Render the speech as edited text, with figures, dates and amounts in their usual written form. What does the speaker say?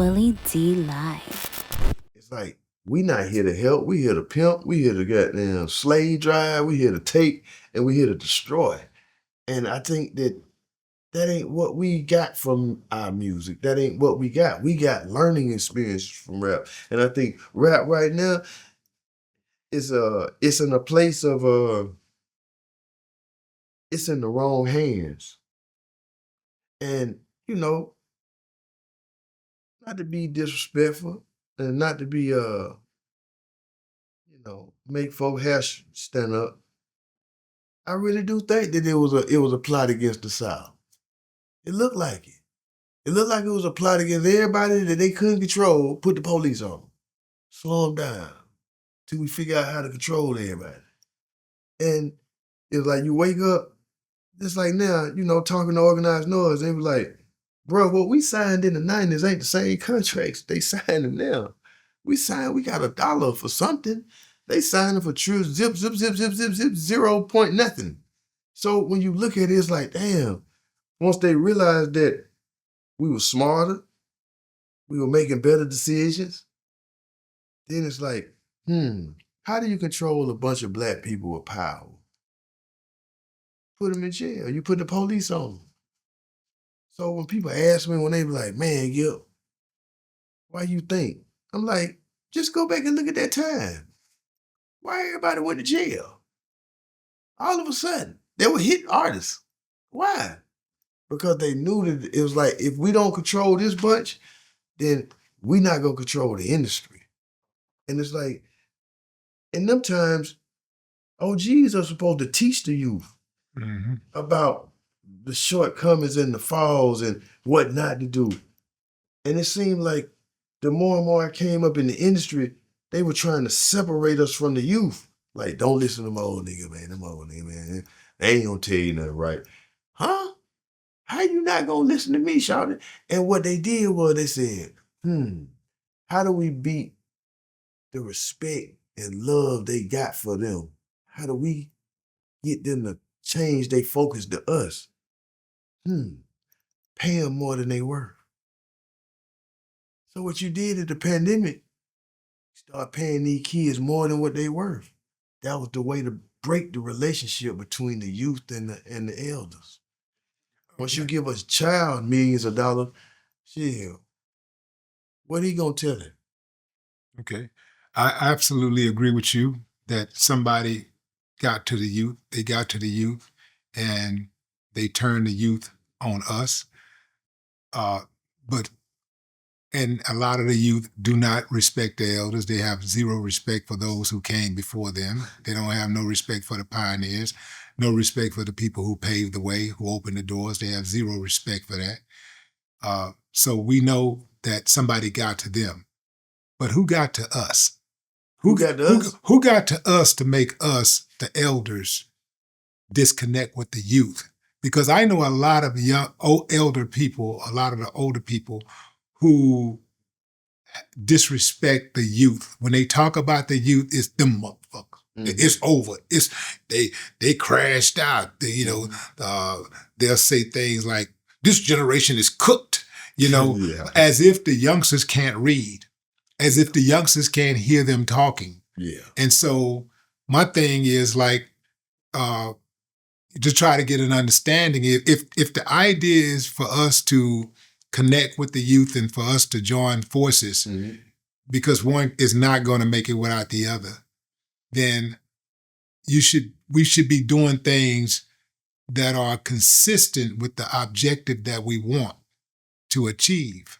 Willie D Live. It's like, we not here to help. We here to pimp. We here to goddamn slave drive. We here to take, and we here to destroy. And I think that ain't what we got from our music. That ain't what we got. We got learning experience from rap. And I think rap right now is it's in a place of it's in the wrong hands. And, you know, not to be disrespectful and not to be make folk hair stand up. I really do think that it was a plot against the South. It looked like it. It looked like it was a plot against everybody that they couldn't control, put the police on them, slow them down, till we figure out how to control everybody. And it was like you wake up, just like now, talking to organized noise, they were like, bro, what we signed in the 90s ain't the same contracts they signing now. We got $1 for something. They signing for true zip, 0 point nothing. So when you look at it, it's like, damn, once they realized that we were smarter, we were making better decisions, then it's like, how do you control a bunch of black people with power? Put them in jail. You put the police on them. So when people ask me, when they be like, man, Gipp, why you think? I'm like, just go back and look at that time. Why everybody went to jail? All of a sudden, they were hit artists. Why? Because they knew that it was like, if we don't control this bunch, then we not gonna control the industry. And it's like, in them times, OGs are supposed to teach the youth about the shortcomings and the falls and what not to do. And it seemed like the more and more I came up in the industry, they were trying to separate us from the youth. Like, don't listen to my old nigga, man. Them old nigga, man. They ain't gonna tell you nothing right. Huh? How you not gonna listen to me, shouting? And what they did was they said, how do we beat the respect and love they got for them? How do we get them to change their focus to us? Pay them more than they worth. So what you did at the pandemic, start paying these kids more than what they worth. That was the way to break the relationship between the youth and the elders. Once you give a child millions of dollars, shit, what he gonna tell him? Okay. I absolutely agree with you that somebody got to the youth, and they turned the youth on us. And a lot of the youth do not respect the elders. They have zero respect for those who came before them. They don't have no respect for the pioneers, no respect for the people who paved the way, who opened the doors. They have zero respect for that. So we know that somebody got to them. But who got to us? Who got to us? Who got to us to make us, the elders, disconnect with the youth? Because I know a lot of older people who disrespect the youth. When they talk about the youth, it's them motherfuckers. It's over. They crashed out. They'll say things like, this generation is cooked, as if the youngsters can't read, as if the youngsters can't hear them talking. Yeah. And so my thing is like, to try to get an understanding, if the idea is for us to connect with the youth and for us to join forces, because one is not going to make it without the other, then we should be doing things that are consistent with the objective that we want to achieve.